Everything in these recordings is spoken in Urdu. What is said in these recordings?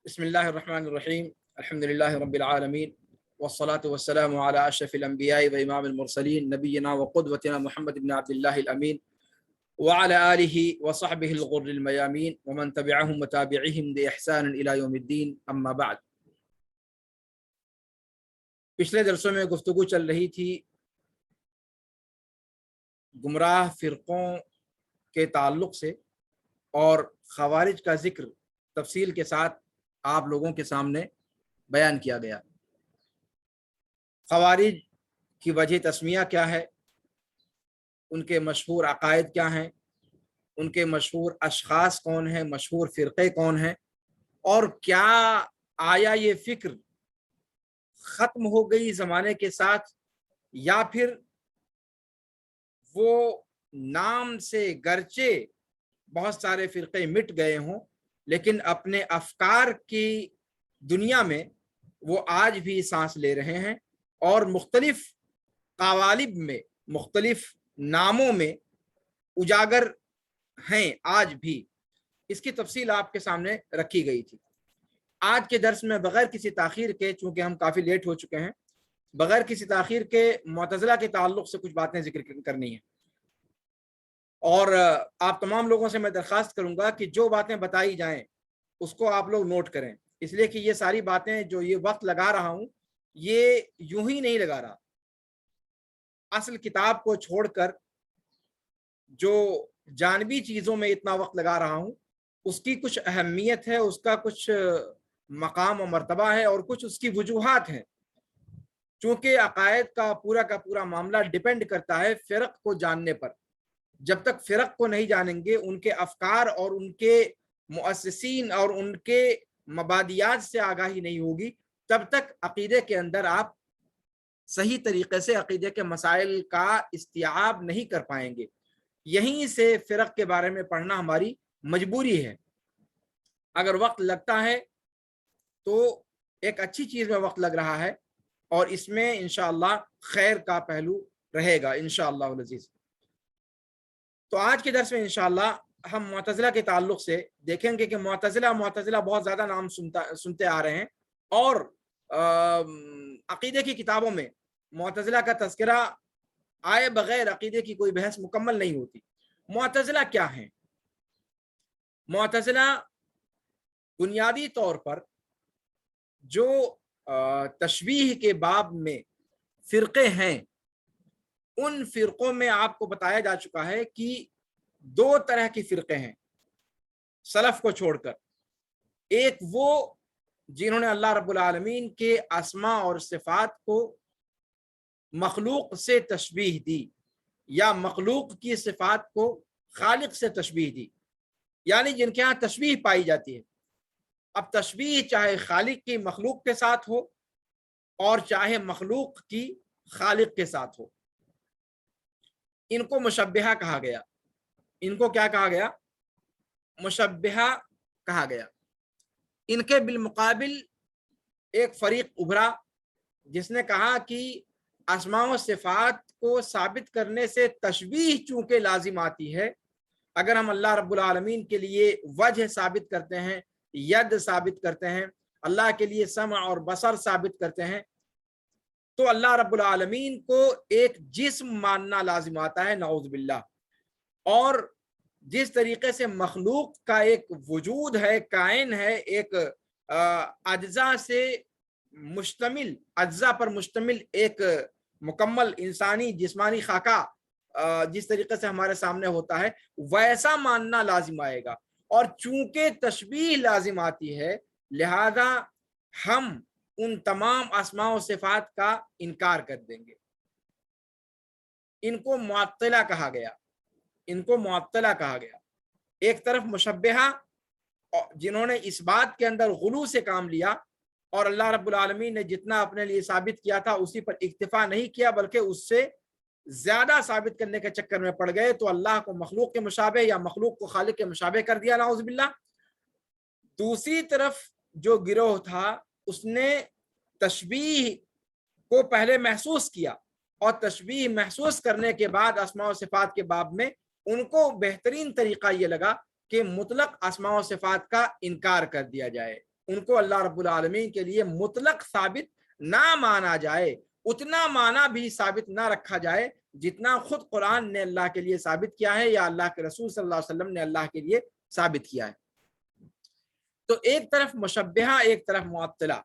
بسم الله الرحمن الرحيم. الحمد لله رب العالمين والصلاة والسلام على أشرف الأنبياء وإمام المرسلين نبينا وقدوتنا محمد بن عبد الله الأمين وعلى آله وصحبه الغر الميامين ومن تبعهم وتابعهم بإحسان إلى يوم الدين. أما بعد. پچھلے درسوں میں گفتگو چل رہی تھی گمراہ فرقوں کے تعلق سے، اور خوارج کا ذکر تفصیل کے ساتھ آپ لوگوں کے سامنے بیان کیا گیا۔ خوارج کی وجہ تسمیہ کیا ہے، ان کے مشہور عقائد کیا ہیں، ان کے مشہور اشخاص کون ہیں، مشہور فرقے کون ہیں، اور کیا آیا یہ فکر ختم ہو گئی زمانے کے ساتھ، یا پھر وہ نام سے گرچہ بہت سارے فرقے مٹ گئے ہوں لیکن اپنے افکار کی دنیا میں وہ آج بھی سانس لے رہے ہیں اور مختلف قوالب میں، مختلف ناموں میں اجاگر ہیں آج بھی۔ اس کی تفصیل آپ کے سامنے رکھی گئی تھی۔ آج کے درس میں بغیر کسی تاخیر کے، چونکہ ہم کافی لیٹ ہو چکے ہیں، بغیر کسی تاخیر کے معتزلہ کے تعلق سے کچھ باتیں ذکر کرنی ہیں، اور آپ تمام لوگوں سے میں درخواست کروں گا کہ جو باتیں بتائی جائیں اس کو آپ لوگ نوٹ کریں، اس لیے کہ یہ ساری باتیں جو یہ وقت لگا رہا ہوں یہ یوں ہی نہیں لگا رہا۔ اصل کتاب کو چھوڑ کر جو جانبی چیزوں میں اتنا وقت لگا رہا ہوں اس کی کچھ اہمیت ہے، اس کا کچھ مقام و مرتبہ ہے، اور کچھ اس کی وجوہات ہیں۔ چونکہ عقائد کا پورا معاملہ ڈیپینڈ کرتا ہے فرق کو جاننے پر۔ جب تک فرق کو نہیں جانیں گے، ان کے افکار اور ان کے مؤسسین اور ان کے مبادیات سے آگاہی نہیں ہوگی، تب تک عقیدے کے اندر آپ صحیح طریقے سے عقیدے کے مسائل کا استیعاب نہیں کر پائیں گے۔ یہیں سے فرق کے بارے میں پڑھنا ہماری مجبوری ہے۔ اگر وقت لگتا ہے تو ایک اچھی چیز میں وقت لگ رہا ہے، اور اس میں انشاءاللہ خیر کا پہلو رہے گا انشاءاللہ العزیز۔ تو آج کے درس میں انشاءاللہ ہم معتزلہ کے تعلق سے دیکھیں گے کہ معتزلہ بہت زیادہ نام سنتے آ رہے ہیں، اور عقیدے کی کتابوں میں معتزلہ کا تذکرہ آئے بغیر عقیدے کی کوئی بحث مکمل نہیں ہوتی۔ معتزلہ کیا ہیں؟ معتزلہ بنیادی طور پر جو تشبیہ کے باب میں فرقے ہیں، ان فرقوں میں آپ کو بتایا جا چکا ہے کہ دو طرح کی فرقے ہیں سلف کو چھوڑ کر۔ ایک وہ جنہوں نے اللہ رب العالمین کے اسماء اور صفات کو مخلوق سے تشبیہ دی، یا مخلوق کی صفات کو خالق سے تشبیہ دی، یعنی جن کے ہاں تشبیہ پائی جاتی ہے۔ اب تشبیہ چاہے خالق کی مخلوق کے ساتھ ہو اور چاہے مخلوق کی خالق کے ساتھ ہو، ان کو مشبہہ کہا گیا۔ ان کو کیا کہا گیا؟ مشبہہ کہا گیا۔ ان کے بالمقابل ایک فریق ابھرا جس نے کہا کہ اسماء و صفات کو ثابت کرنے سے تشبیہ چونکہ لازم آتی ہے، اگر ہم اللہ رب العالمین کے لیے وجہ ثابت کرتے ہیں، ید ثابت کرتے ہیں، اللہ کے لیے سمع اور بصر ثابت کرتے ہیں، تو اللہ رب العالمین کو ایک جسم ماننا لازم آتا ہے، نعوذ باللہ۔ اور جس طریقے سے مخلوق کا ایک وجود ہے، کائن ہے، ایک اجزاء سے مشتمل، اجزاء پر مشتمل ایک مکمل انسانی جسمانی خاکہ جس طریقے سے ہمارے سامنے ہوتا ہے، ویسا ماننا لازم آئے گا۔ اور چونکہ تشبیہ لازم آتی ہے، لہذا ہم ان تمام اسماء و صفات کا انکار کر دیں گے۔ ان کو معطلہ کہا گیا۔ ان کو معطلہ کہا گیا۔ ایک طرف مشبہہ جنہوں نے اس بات کے اندر غلو سے کام لیا، اور اللہ رب العالمین نے جتنا اپنے لیے ثابت کیا تھا اسی پر اکتفا نہیں کیا، بلکہ اس سے زیادہ ثابت کرنے کے چکر میں پڑ گئے، تو اللہ کو مخلوق کے مشابہ یا مخلوق کو خالق کے مشابہ کر دیا، نعوذ باللہ۔ دوسری طرف جو گروہ تھا اس نے تشبیہ کو پہلے محسوس کیا، اور تشبیہ محسوس کرنے کے بعد اسماء و صفات کے باب میں ان کو بہترین طریقہ یہ لگا کہ مطلق اسماء و صفات کا انکار کر دیا جائے۔ ان کو اللہ رب العالمین کے لیے مطلق ثابت نہ مانا جائے، اتنا معنی بھی ثابت نہ رکھا جائے جتنا خود قرآن نے اللہ کے لیے ثابت کیا ہے یا اللہ کے رسول صلی اللہ علیہ وسلم نے اللہ کے لیے ثابت کیا ہے۔ تو ایک طرف مشبہہ، ایک طرف معطلہ،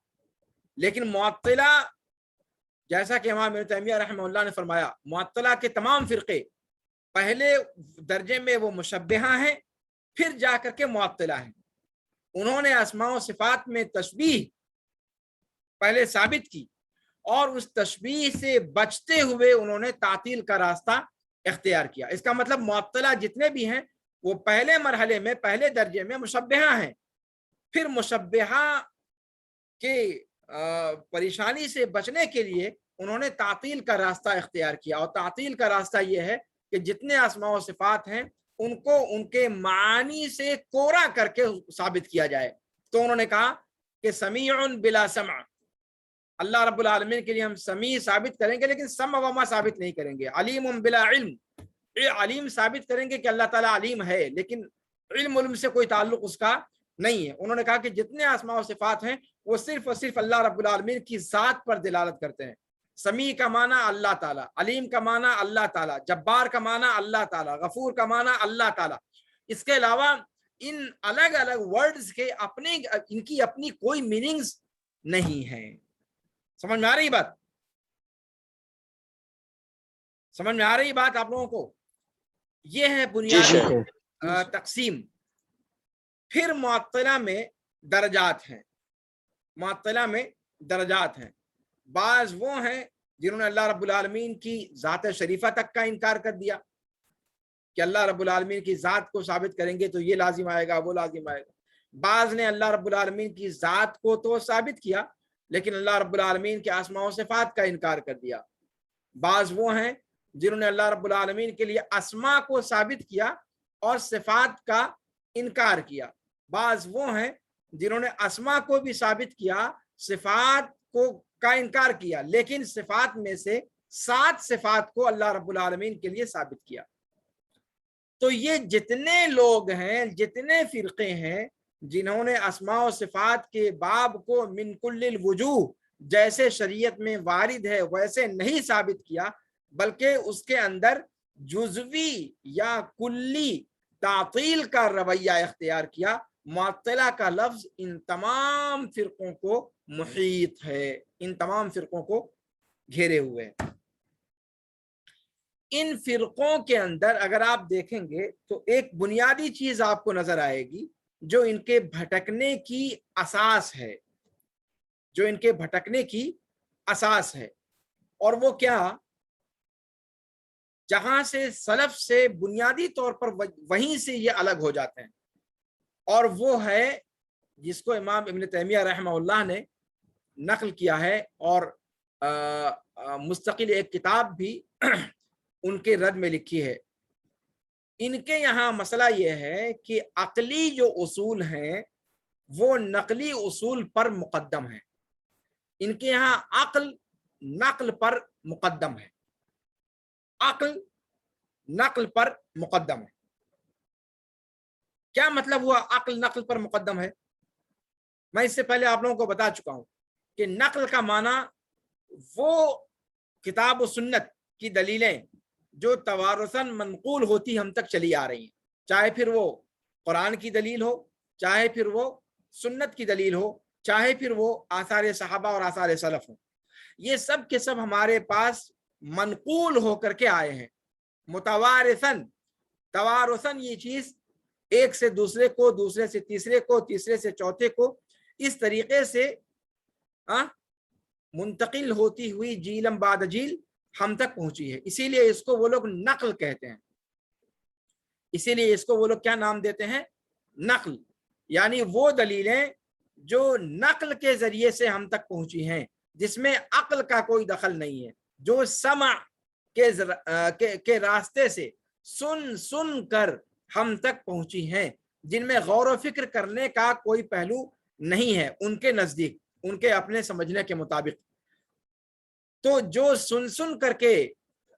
لیکن معطلہ جیسا کہ امام ابن تیمیہ رحمہ اللہ نے فرمایا، معطلہ کے تمام فرقے پہلے درجے میں وہ مشبہہ ہیں، پھر جا کر کے معطلہ ہیں۔ انہوں نے اسماء و صفات میں تشبیہ پہلے ثابت کی اور اس تشبیہ سے بچتے ہوئے انہوں نے تعطیل کا راستہ اختیار کیا۔ اس کا مطلب معطلہ جتنے بھی ہیں وہ پہلے مرحلے میں، پہلے درجے میں مشبہہ ہیں، پھر مشبہہ کے پریشانی سے بچنے کے لیے انہوں نے تعطیل کا راستہ اختیار کیا، اور تعطیل کا راستہ یہ ہے کہ جتنے اسماء و صفات ہیں ان کو ان کے معانی سے کورا کر کے ثابت کیا جائے۔ تو انہوں نے کہا کہ سمیع بلا سمع، اللہ رب العالمین کے لیے ہم سمیع ثابت کریں گے لیکن سمع و ما ثابت نہیں کریں گے۔ علیم بلا علم، علیم ثابت کریں گے کہ اللہ تعالیٰ علیم ہے لیکن علم سے کوئی تعلق اس کا نہیں ہے۔ انہوں نے کہا کہ جتنے اسماء و صفات ہیں وہ صرف اور صرف اللہ رب العالمین کی ذات پر دلالت کرتے ہیں۔ سمیع کا معنی اللہ تعالیٰ، علیم کا معنی اللہ تعالیٰ، جبار کا معنی اللہ تعالیٰ، غفور کا معنی اللہ تعالیٰ۔ اس کے علاوہ ان الگ الگ ورڈز کے اپنے، ان کی اپنی کوئی میننگز نہیں ہیں۔ سمجھ میں آ رہی بات؟ سمجھ میں آ رہی بات آپ لوگوں کو؟ یہ ہے بنیادی تقسیم۔ پھر معطلہ میں درجات ہیں، معطلہ میں درجات ہیں۔ بعض وہ ہیں جنہوں نے اللہ رب العالمین کی ذات شریفہ تک کا انکار کر دیا کہ اللہ رب العالمین کی ذات کو ثابت کریں گے تو یہ لازم آئے گا، وہ لازم آئے گا۔ بعض نے اللہ رب العالمین کی ذات کو تو ثابت کیا لیکن اللہ رب العالمین کے اسماء و صفات کا انکار کر دیا۔ بعض وہ ہیں جنہوں نے اللہ رب العالمین کے لیے اسماء کو ثابت کیا اور صفات کا انکار کیا۔ بعض وہ ہیں جنہوں نے اسماء کو بھی ثابت کیا، صفات کو کا انکار کیا، لیکن صفات میں سے 7 صفات کو اللہ رب العالمین کے لیے ثابت کیا۔ تو یہ جتنے لوگ ہیں، جتنے فرقے ہیں جنہوں نے اسماء و صفات کے باب کو من کل الوجوہ جیسے شریعت میں وارد ہے ویسے نہیں ثابت کیا، بلکہ اس کے اندر جزوی یا کلی تعطیل کا رویہ اختیار کیا، معطلہ کا لفظ ان تمام فرقوں کو محیط ہے، ان تمام فرقوں کو گھیرے ہوئے ہیں۔ ان فرقوں کے اندر اگر آپ دیکھیں گے تو ایک بنیادی چیز آپ کو نظر آئے گی جو ان کے بھٹکنے کی اساس ہے، جو ان کے بھٹکنے کی اساس ہے، اور وہ کیا؟ جہاں سے سلف سے بنیادی طور پر وہیں سے یہ الگ ہو جاتے ہیں، اور وہ ہے جس کو امام ابن تیمیہ رحمہ اللہ نے نقل کیا ہے، اور مستقل ایک کتاب بھی ان کے رد میں لکھی ہے۔ ان کے یہاں مسئلہ یہ ہے کہ عقلی جو اصول ہیں وہ نقلی اصول پر مقدم ہیں۔ ان کے یہاں عقل نقل پر مقدم ہے، عقل نقل پر مقدم ہے۔ کیا مطلب ہوا عقل نقل پر مقدم ہے؟ میں اس سے پہلے آپ لوگوں کو بتا چکا ہوں کہ نقل کا معنی وہ کتاب و سنت کی دلیلیں جو توارثاً منقول ہوتی ہم تک چلی آ رہی ہیں، چاہے پھر وہ قرآن کی دلیل ہو، چاہے پھر وہ سنت کی دلیل ہو، چاہے پھر وہ آثار صحابہ اور آثار سلف ہوں، یہ سب کے سب ہمارے پاس منقول ہو کر کے آئے ہیں متوارثاً۔ توارثاً یہ چیز ایک سے دوسرے کو، دوسرے سے تیسرے کو، تیسرے سے چوتھے کو، اس طریقے سے منتقل ہوتی ہوئی جیلم بعد جیل ہم تک پہنچی ہے۔ اسی لیے اس کو وہ لوگ نقل کہتے ہیں، اسی لیے اس کو وہ لوگ کیا نام دیتے ہیں؟ نقل، یعنی وہ دلیلیں جو نقل کے ذریعے سے ہم تک پہنچی ہیں، جس میں عقل کا کوئی دخل نہیں ہے، جو سمع کے راستے سے سن کر ہم تک پہنچی ہیں، جن میں غور و فکر کرنے کا کوئی پہلو نہیں ہے ان کے نزدیک، ان کے اپنے سمجھنے کے مطابق۔ تو جو سن کر کے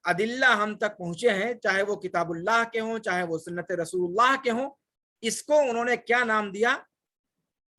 ادلہ ہم تک پہنچے ہیں، چاہے وہ کتاب اللہ کے ہوں، چاہے وہ سنت رسول اللہ کے ہوں، اس کو انہوں نے کیا نام دیا؟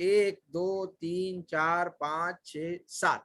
1 2 3 4 5 6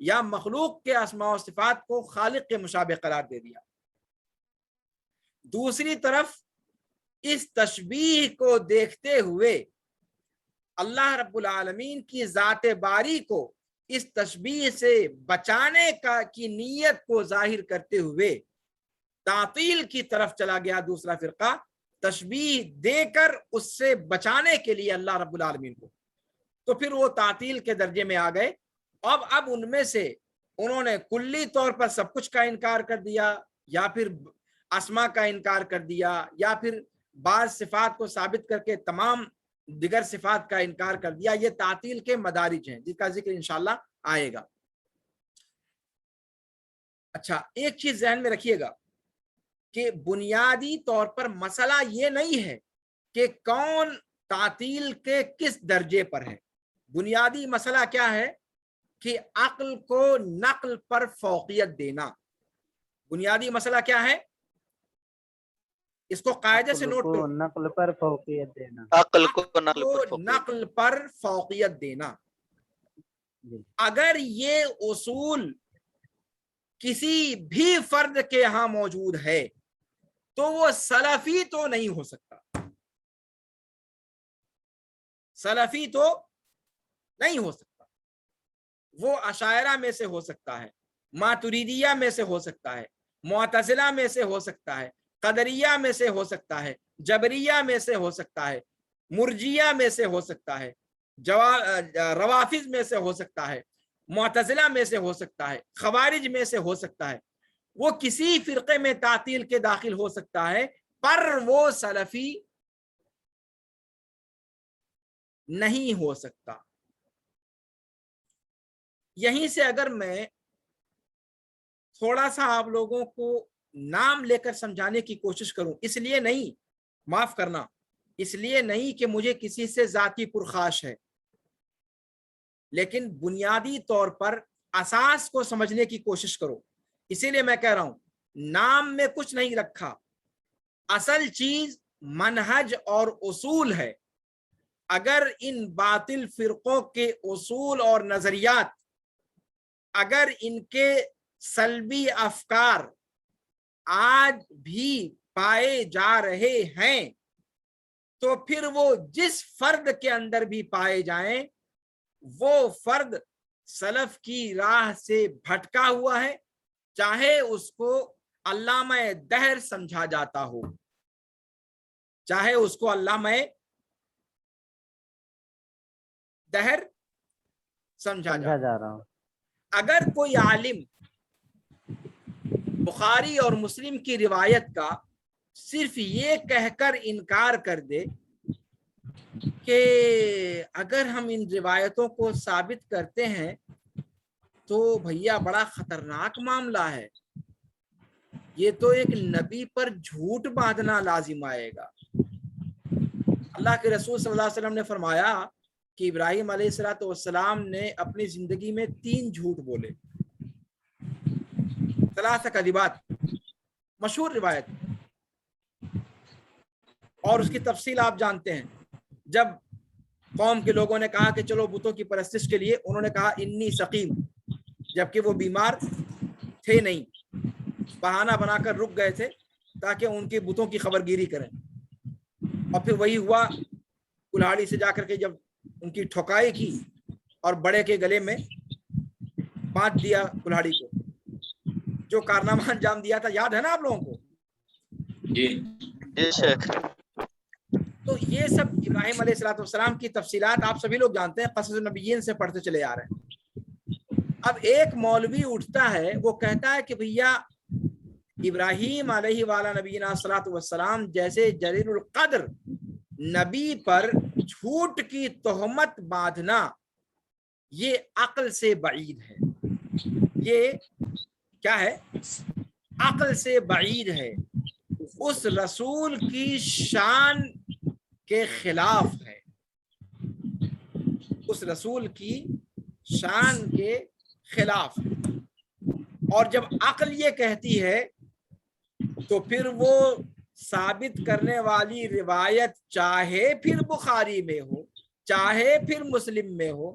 یا مخلوق کے اسماء و صفات کو خالق کے مشابہ قرار دے دیا. دوسری طرف اس تشبیہ کو دیکھتے ہوئے اللہ رب العالمین کی ذات باری کو اس تشبیہ سے بچانے کی نیت کو ظاہر کرتے ہوئے تعطیل کی طرف چلا گیا دوسرا فرقہ, تشبیہ دے کر اس سے بچانے کے لیے اللہ رب العالمین کو. تو پھر وہ تعطیل کے درجے میں آ گئے. اب ان میں سے انہوں نے کلی طور پر سب کچھ کا انکار کر دیا, یا پھر اسما کا انکار کر دیا, یا پھر بعض صفات کو ثابت کر کے تمام دیگر صفات کا انکار کر دیا. یہ تعطیل کے مدارج ہیں جس کا ذکر انشاءاللہ آئے گا. اچھا, ایک چیز ذہن میں رکھیے گا کہ بنیادی طور پر مسئلہ یہ نہیں ہے کہ کون تعطیل کے کس درجے پر ہے. بنیادی مسئلہ کیا ہے کہ عقل کو نقل پر فوقیت دینا. بنیادی مسئلہ کیا ہے, اس کو قاعدے سے نوٹ کرو, نقل پر فوقیت دینا. عقل کو نقل پر فوقیت دینا. اگر یہ اصول کسی بھی فرد کے یہاں موجود ہے تو وہ سلفی تو نہیں ہو سکتا. سلفی تو نہیں ہو سکتا. وہ اشاعرہ میں سے ہو سکتا ہے, ماتریدیہ میں سے ہو سکتا ہے, معتزلہ میں سے ہو سکتا ہے, قدریہ میں سے ہو سکتا ہے, جبریہ میں سے ہو سکتا ہے, مرجیہ میں سے ہو سکتا ہے, روافظ میں سے ہو سکتا ہے, معتزلہ میں سے ہو سکتا ہے, خوارج میں سے ہو سکتا ہے. وہ کسی فرقے میں تعطیل کے داخل ہو سکتا ہے, پر وہ سلفی نہیں ہو سکتا. یہیں سے اگر میں تھوڑا سا آپ لوگوں کو نام لے کر سمجھانے کی کوشش کروں, اس لیے نہیں, معاف کرنا, اس لیے نہیں کہ مجھے کسی سے ذاتی پرخاش ہے, لیکن بنیادی طور پر اساس کو سمجھنے کی کوشش کرو. اسی لیے میں کہہ رہا ہوں نام میں کچھ نہیں رکھا, اصل چیز منہج اور اصول ہے. اگر ان باطل فرقوں کے اصول اور نظریات, اگر ان کے سلبی افکار آج بھی پائے جا رہے ہیں تو پھر وہ جس فرد کے اندر بھی پائے جائیں وہ فرد سلف کی راہ سے بھٹکا ہوا ہے, چاہے اس کو علامہ دہر سمجھا جاتا ہو, چاہے اس کو علامہ دہر سمجھا جا رہا ہوں. اگر کوئی عالم بخاری اور مسلم کی روایت کا صرف یہ کہہ کر انکار کر دے کہ اگر ہم ان روایتوں کو ثابت کرتے ہیں تو بھیا بڑا خطرناک معاملہ ہے, یہ تو ایک نبی پر جھوٹ باندھنا لازم آئے گا. اللہ کے رسول صلی اللہ علیہ وسلم نے فرمایا کہ ابراہیم علیہ السلام نے اپنی زندگی میں 3 جھوٹ بولے, 3 کذبات, مشہور روایت, اور اس کی تفصیل آپ جانتے ہیں. جب قوم کے لوگوں نے کہا کہ چلو بتوں کی پرستش کے لیے, انہوں نے کہا انی سقیم, جبکہ وہ بیمار تھے نہیں, بہانہ بنا کر رک گئے تھے تاکہ ان کے بتوں کی خبر گیری کریں. اور پھر وہی ہوا, کلہاڑی سے جا کر کے جب ان کی ٹھوکائی کی اور بڑے کے گلے میں باندھ دیا کلہاڑی کو, جو کارنامہ انجام دیا تھا, یاد ہے نا آپ لوگوں کو؟ جی شیخ. تو یہ سب ابراہیم علیہ السلام کی تفصیلات آپ سبھی لوگ جانتے ہیں, قصص النبیین سے پڑھتے چلے آ رہے ہیں. اب ایک مولوی اٹھتا ہے, وہ کہتا ہے کہ بھیا ابراہیم علیہ وعلی نبینا الصلوۃ والسلام جیسے جلیل القدر نبی پر جھوٹ کی تہمت باندھنا یہ عقل سے بعید ہے. یہ کیا ہے؟ عقل سے بعید ہے, اس رسول کی شان کے خلاف ہے, اس رسول کی شان کے خلاف ہے. اور جب عقل یہ کہتی ہے تو پھر وہ ثابت کرنے والی روایت چاہے پھر بخاری میں ہو, چاہے پھر مسلم میں ہو,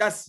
10,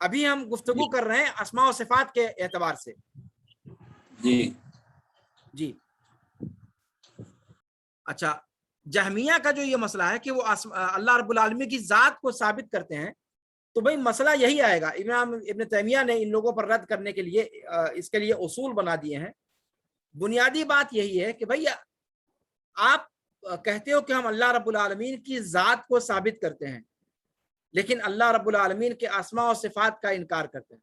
ابھی ہم گفتگو کر رہے ہیں اسماء و صفات کے اعتبار سے. جی جی اچھا، جہمیہ کا جو یہ مسئلہ ہے کہ وہ اللہ رب العالمین کی ذات کو ثابت کرتے ہیں، تو بھئی مسئلہ یہی آئے گا. امام ابن تیمیہ نے ان لوگوں پر رد کرنے کے لیے اس کے لیے اصول بنا دیے ہیں. بنیادی بات یہی ہے کہ بھئی آپ کہتے ہو کہ ہم اللہ رب العالمین کی ذات کو ثابت کرتے ہیں، لیکن اللہ رب العالمین کے اسماء و صفات کا انکار کرتے ہیں.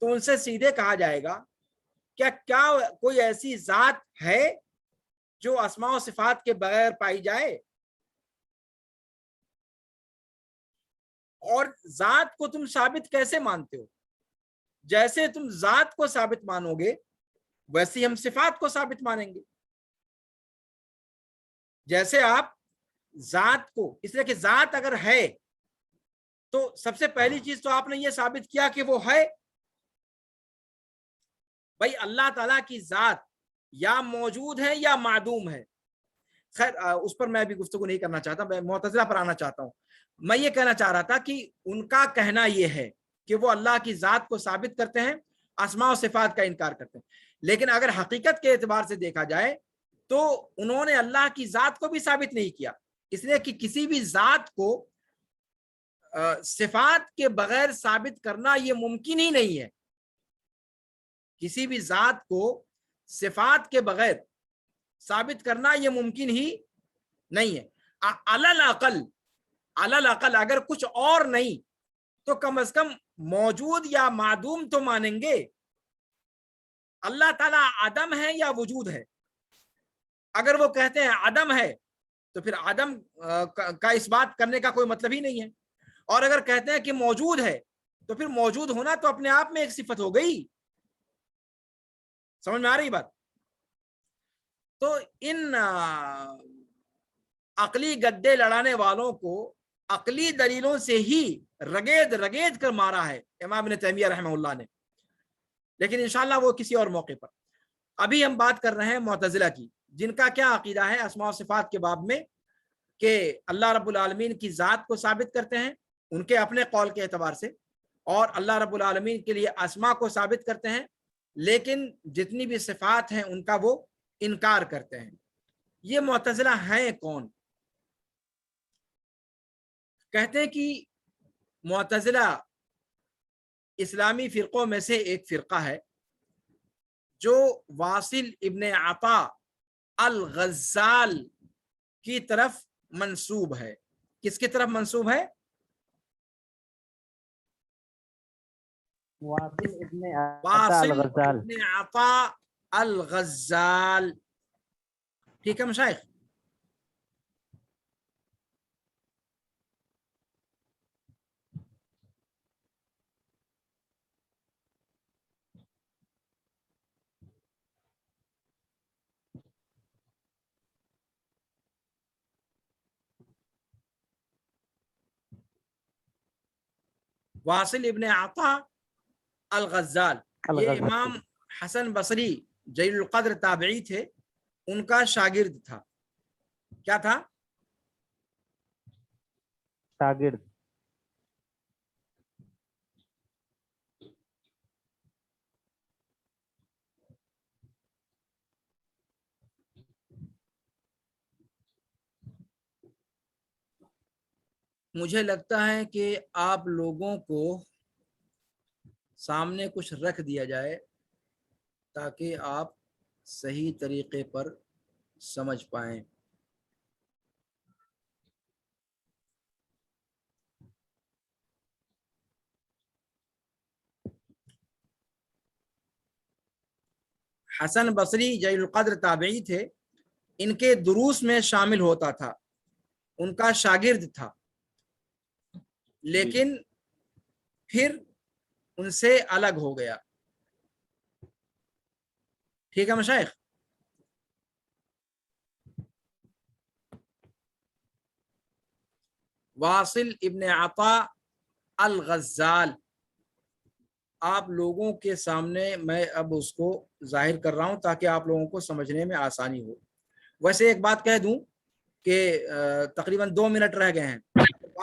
تو ان سے سیدھے کہا جائے گا کیا کوئی ایسی ذات ہے جو اسماء و صفات کے بغیر پائی جائے؟ اور ذات کو تم ثابت کیسے مانتے ہو؟ جیسے تم ذات کو ثابت مانو گے ویسے ہم صفات کو ثابت مانیں گے. جیسے آپ ذات کو، اس لیے کہ ذات اگر ہے تو سب سے پہلی چیز تو آپ نے یہ ثابت کیا کہ وہ ہے. بھائی اللہ تعالیٰ کی ذات یا موجود ہے یا معدوم ہے. خیر اس پر میں بھی گفتگو نہیں کرنا چاہتا، میں معتزلہ پر آنا چاہتا ہوں. میں یہ کہنا چاہ رہا تھا کہ ان کا کہنا یہ ہے کہ وہ اللہ کی ذات کو ثابت کرتے ہیں، اسماء و صفات کا انکار کرتے ہیں. لیکن اگر حقیقت کے اعتبار سے دیکھا جائے تو انہوں نے اللہ کی ذات کو بھی ثابت نہیں کیا، اس لیے کہ کسی بھی ذات کو صفات کے بغیر ثابت کرنا یہ ممکن ہی نہیں ہے. کسی بھی ذات کو صفات کے بغیر ثابت کرنا یہ ممکن ہی نہیں ہے. علی الاقل اگر کچھ اور نہیں تو کم از کم موجود یا معدوم تو مانیں گے. اللہ تعالیٰ عدم ہے یا وجود ہے؟ اگر وہ کہتے ہیں عدم ہے تو پھر عدم کا اس بات کرنے کا کوئی مطلب ہی نہیں ہے. اور اگر کہتے ہیں کہ موجود ہے تو پھر موجود ہونا تو اپنے آپ میں ایک صفت ہو گئی. سمجھ میں آ رہی بات؟ تو ان عقلی گڈے لڑانے والوں کو عقلی دلیلوں سے ہی رگید کر مارا ہے امام ابن تیمیہ رحمہ اللہ نے. لیکن انشاءاللہ وہ کسی اور موقع پر. ابھی ہم بات کر رہے ہیں معتزلہ کی، جن کا کیا عقیدہ ہے اسماء و صفات کے باب میں، کہ اللہ رب العالمین کی ذات کو ثابت کرتے ہیں ان کے اپنے قول کے اعتبار سے، اور اللہ رب العالمین کے لیے اسماء کو ثابت کرتے ہیں، لیکن جتنی بھی صفات ہیں ان کا وہ انکار کرتے ہیں. یہ معتزلہ ہیں کون؟ کہتے ہیں کہ معتزلہ اسلامی فرقوں میں سے ایک فرقہ ہے جو واصل ابن عطا الغزال کی طرف منسوب ہے. کس کی طرف منسوب ہے؟ واصل واصل ابن عطا الغزال. ٹھیک ہے مشائخ؟ واصل ابن عطا الغزال یہ امام حسن بصری جلیل القدر تابعی تھے، ان کا شاگرد تھا. کیا تھا؟ شاگرد. مجھے لگتا ہے کہ آپ لوگوں کو سامنے کچھ رکھ دیا جائے تاکہ آپ صحیح طریقے پر سمجھ پائیں. حسن بصری جلیل القدر تابعی تھے، ان کے دروس میں شامل ہوتا تھا، ان کا شاگرد تھا، لیکن پھر ان سے الگ ہو گیا. ٹھیک ہے مشائخ؟ واصل ابن عطا الغزال آپ لوگوں کے سامنے میں اب اس کو ظاہر کر رہا ہوں تاکہ آپ لوگوں کو سمجھنے میں آسانی ہو. ویسے ایک بات کہہ دوں کہ تقریباً 2 منٹ رہ گئے ہیں.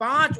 5